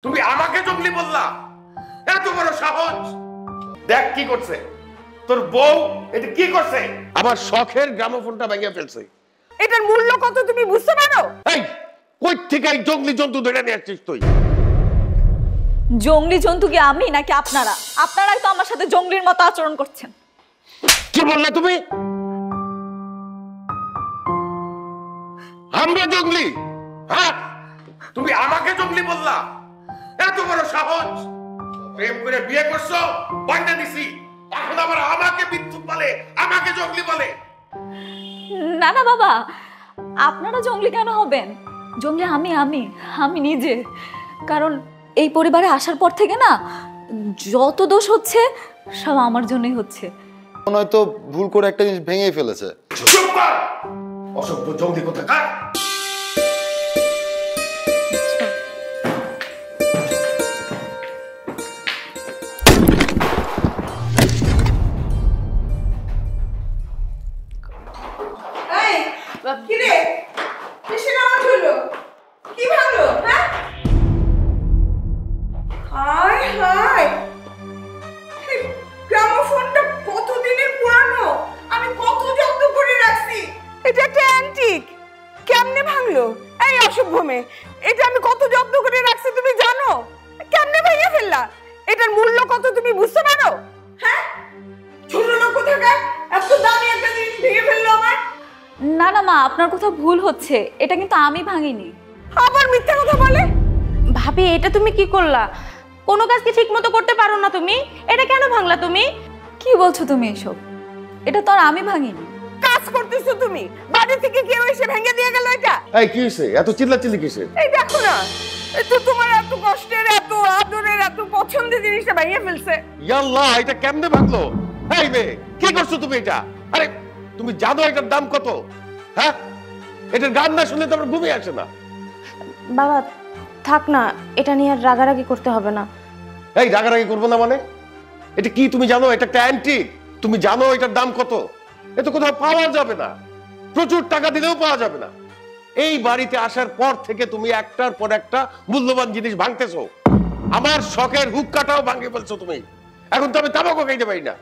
তুমি আমাকে জঙ্গলি বললা? এত বড় সাহস! দেখ কি করছে তোর বউ, এটা কি করছে? আমার শখের গ্রামোফোনটা ভেঙে ফেলছে। এটার মূল্য কত তুমি বুঝতে পারো? এই কই থেকে এই জঙ্গলি জন্তু ধরে নিয়ে আসছিস তুই? জঙ্গলি জন্তু কি আমি নাকি আপনারা? আপনারাই তো আমার সাথে জঙ্গলির মতো আচরণ করছেন। কি বললে তুমি? আমরা জঙ্গলি? হ্যাঁ, তুমি আমাকে জঙ্গলি বললা? এত বড় সাহস! প্রেম করে বিয়ে করছো, বান্ডা দিছি, এখন আবার আমাকে বিদ্যুৎ বলে, আমাকে জঙ্গলি বলে। না না বাবা, আপনারা জঙ্গলি কেন হবেন? জঙ্গলি আমি আমি আমি নিজে। কারণ এই পরিবারে আসার পর থেকে না যত দোষ হচ্ছে সব আমার জন্যই হচ্ছে। মনে হয় তো ভুল করে একটা জিনিস ভেঙেই ফেলেছে। চুপ কর! অসভ্য জঙ্গলি কোথাকার! কিরে কিসের আওয়াজ হলো? কি ভাঙলো? হ্যাঁ, হায় হায়, গ্রামোফোনটা কতদিনের পুরানো, আমি কত যত্ন করে রাখছি। এটা একটা অ্যান্টিক, কেমনে ভাঙলো? এই অসভ্য মেয়ে, এটা আমি কত যত্ন করে রাখছি তুমি জানো? কেমনে ভেঙে ফেললা? এটার মূল্য কত তুমি বুঝতে পারো? হ্যাঁ, ছোট লোক কোথাকার, এত দামি একটা জিনিস ভেঙে ফেললো আমার। না না মা, আপনার কথা ভুল হচ্ছে, এটা কিন্তু আমি ভাঙিনি। আবার মিথ্যা কথা বলে। ভাবি, এটা তুমি কি করলা? কোনো কাজ কি ঠিক মতো করতে পারো না তুমি? এটা কেন ভাঙলা তুমি? কি বলছো তুমি এসব? এটা তো আর আমি ভাঙিনি। কাজ করতেছো তুমি, বাড়ি থেকে কেউ এসে ভেঙে দিয়ে গেল এটা? এই কি হইছে? এত চিল্লাচিল্লি কিসের? এই দেখো না, এই তো তোমার এত কষ্টের, এত আদরের, এত পছন্দের জিনিসটা ভেঙে ফেলছে। ইয়াল্লাহ, এটা কেমনে ভাঙলো? এই মেয়ে, কি করছো তুমি এটা? আরে তুমি জানো এটার দাম কত? হ্যাঁ, এটার গান না শুনলে তো আমার ঘুমিয়ে আসে না। বাবা থাক না, এটা নিয়ে আর রাগারাগি করতে হবে না। এই রাগারাগি করবো না মানে? এটা কি তুমি জানো? এটা একটা অ্যান্টিক। তুমি জানো এটার দাম কত? এটা কোথাও পাওয়া যাবে না, প্রচুর টাকা দিলেও পাওয়া যাবে না। এই বাড়িতে আসার পর থেকে তুমি একটার পর একটা মূল্যবান জিনিস ভাঙতেছো। আমার শখের হুক্কাটাও ভাঙে ফেলছো তুমি। এখন তো আমি তামাকও খাইতে পারি না।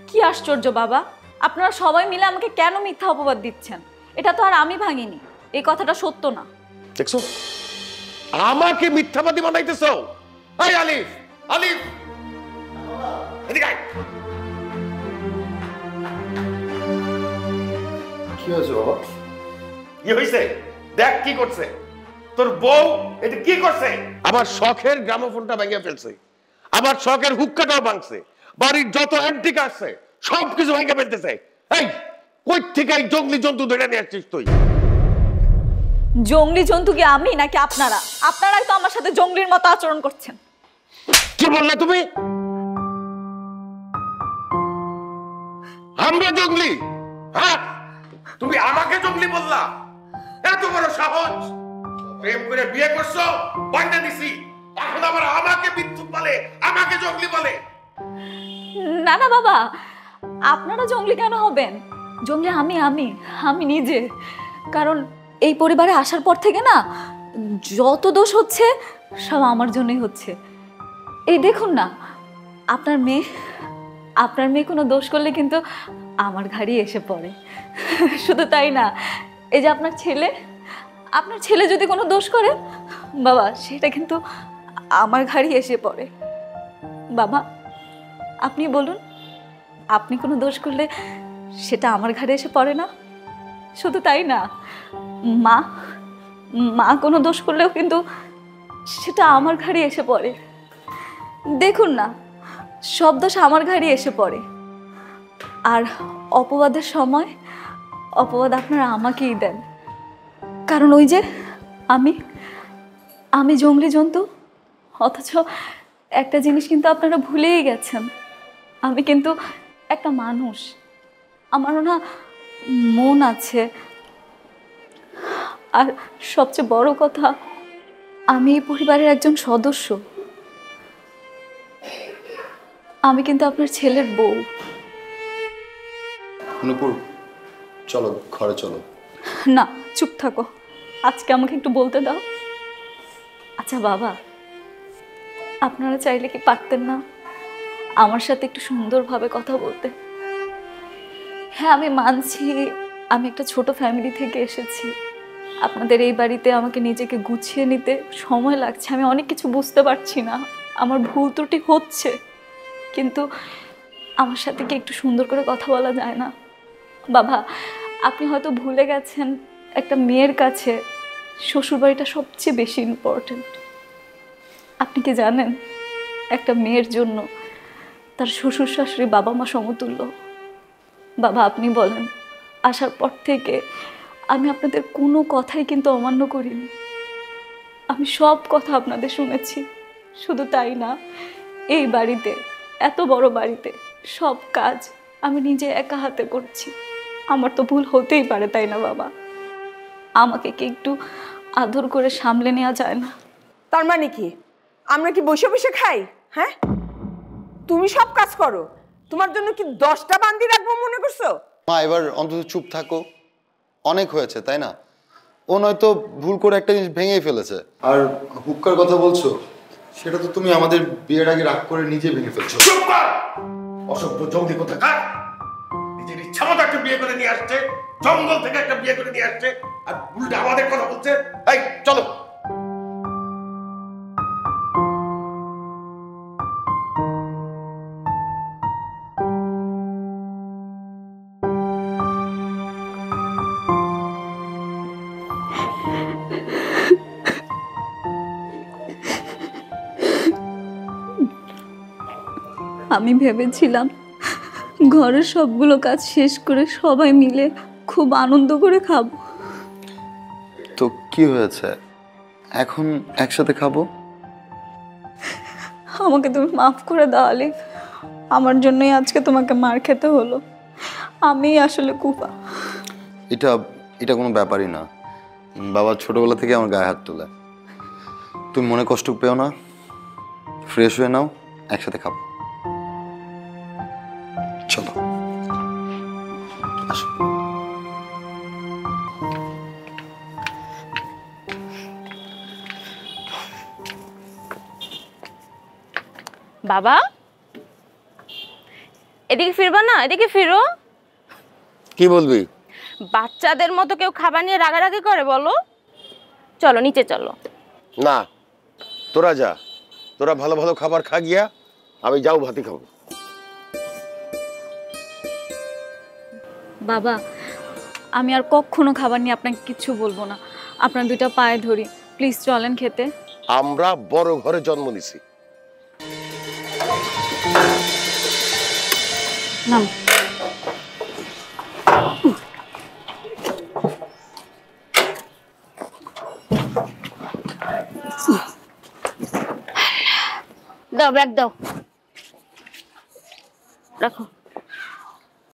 কি আশ্চর্য বাবা, আপনারা সবাই মিলে আমাকে কেন মিথ্যা অপবাদ দিচ্ছেন? এটা তো আর আমি ভাঙিনি, এই কথাটা সত্য না। দেখছো, আমাকে মিথ্যাবাদী বানাইতেছো। এই আলিফ, আলিফ এদিকে আয়। কি হয়েছে বাবা? কি হইছে? দেখ কি করছে তোর বউ, এটা কি করছে? আমার শখের গ্রামোফোনটা ভেঙে ফেলছে, আমার শখের হুক্কাটাও ভাঙছে, বাড়ির যত অ্যান্টিক আছে সবকিছু ভেঙে ফেলতেছে। এই কই থেকে এই জঙ্গলি জন্তু ধরে নিয়ে আসছিস তুই? জঙ্গলি জন্তু কি আমি নাকি আপনারা? আপনারাই তো আমার সাথে জঙ্গলির মতো আচরণ করছেন। কি বললে তুমি? আমরা জঙ্গলি? হ্যাঁ, তুমি আমাকে জঙ্গলি বললা? এত বড় সাহস! প্রেম করে বিয়ে করছো, বান্ডা দিছি, এখন আবার আমাকে বিদ্যুৎ বলে, আমাকে জঙ্গলি বলে। না না বাবা, আপনারা জঙ্গলি কেন হবেন? জঙ্গলি আমি আমি আমি নিজে। কারণ এই পরিবারে আসার পর থেকে না যত দোষ হচ্ছে সব আমার জন্যই হচ্ছে। এই দেখুন না, আপনার মেয়ে কোনো দোষ করলে কিন্তু আমার ঘাড়ি এসে পড়ে। শুধু তাই না, এই যে আপনার ছেলে যদি কোনো দোষ করে বাবা, সেটা কিন্তু আমার ঘাড়ি এসে পড়ে। বাবা আপনি বলুন, আপনি কোনো দোষ করলে সেটা আমার ঘাড়ে এসে পড়ে না? শুধু তাই না, মা কোনো দোষ করলেও কিন্তু সেটা আমার ঘাড়ে এসে পড়ে। দেখুন না, সব দোষ আমার ঘাড়ে এসে পড়ে। আর অপবাদের সময় অপবাদ আপনারা আমাকেই দেন। কারণ ওই যে আমি জঙ্গলি জন্তু, অথচ একটা জিনিস কিন্তু আপনারা ভুলেই গেছেন, আমি কিন্তু একটা মানুষ। আমারও না মন আছে। আর সবচেয়ে বড় কথা, আমি এই পরিবারের একজন সদস্য। আমি কিন্তু আপনার ছেলের বউ। নূপুর, চলো ঘরে চলো। না, চুপ থাকো, আজকে আমাকে একটু বলতে দাও। আচ্ছা বাবা, আপনারা চাইলে কি পারতেন না আমার সাথে একটু সুন্দরভাবে কথা বলতে? হ্যাঁ, আমি মানছি আমি একটা ছোট ফ্যামিলি থেকে এসেছি। আপনাদের এই বাড়িতে আমাকে নিজেকে গুছিয়ে নিতে সময় লাগছে, আমি অনেক কিছু বুঝতে পারছি না, আমার ভুল ত্রুটি হচ্ছে, কিন্তু আমার সাথে কি একটু সুন্দর করে কথা বলা যায় না? বাবা, আপনি হয়তো ভুলে গেছেন একটা মেয়ের কাছে শ্বশুরবাড়িটা সবচেয়ে বেশি ইম্পর্ট্যান্ট। আপনি কি জানেন একটা মেয়ের জন্য তার শ্বশুর শাশুড়ি বাবা মা সমতুল্য? বাবা, আপনি বলেন, আসার পর থেকে আমি আপনাদের কোনো কথাই কিন্তু অমান্য করিনি। আমি সব কথা আপনাদের শুনেছি। শুধু তাই না, এই বাড়িতে, এত বড় বাড়িতে সব কাজ আমি নিজে একা হাতে করছি। আমার তো ভুল হতেই পারে, তাই না বাবা? আমাকে কি একটু আদর করে সামলে নেওয়া যায় না? তার মানে কি আমরা কি বসে বসে খাই? হ্যাঁ, তুমি সব কাজ করো, তোমার জন্য কি 10টা বান্দি রাখবো মনে করছো? মা এবার অন্তত চুপ থাকো, অনেক হয়েছে তাই না? ও নয়তো ভুল করে একটা জিনিস ভেঙেই ফেলেছে। আর হুক্কার কথা বলছো, সেটা তো তুমি আমাদের বিয়ের আগে রাগ করে নিজে ভেঙে ফেলছো। চুপ কর! অসভ্য জঙ্গলি কোথাকার! নিজের ইচ্ছা মতো একটা বিয়ে করে নিয়ে আসছে, জঙ্গল থেকে একটা বিয়ে করে নিয়ে আসছে, আর উল্টা আমাদের কথা বলছে। এই চলো। আমি ভেবেছিলাম ঘরের সবগুলো কাজ শেষ করে সবাই মিলে খুব আনন্দ করে খাবো। তো কি হয়েছে, এখন একসাথে খাবো। আমাকে তুমি মাফ করে দাও আলিফ, আমার জন্যই আজকে তোমাকে মার খেতে হলো। আমি আসলে কুফা। এটা এটা কোনো ব্যাপারই না। বাবা ছোটবেলা থেকে আমার গায়ে হাত তোলে। তুমি মনে কষ্ট পেও না, ফ্রেশ হয়ে নাও, একসাথে খাবো। চলো আসো। বাবা, এদিকে ফিরবা না? এদিকে ফিরো। কি বলবি? বাচ্চাদের মতো কেউ খাবার নিয়ে রাগারাগি করে বলো? চলো নিচে চলো। না, তোরা যা, তোরা ভালো ভালো খাবার খা গিয়া, আমি যাও ভাতি খাবো। বাবা, আমি আর কখনো খাবার নিয়ে আপনাকে কিচ্ছু বলবো না। আপনার দুইটা পায়ে ধরি, প্লিজ চলেন খেতে। আমরা বড় ঘরে জন্ম নিছি। নাম দাও, ব্যাগ দাও, রাখো।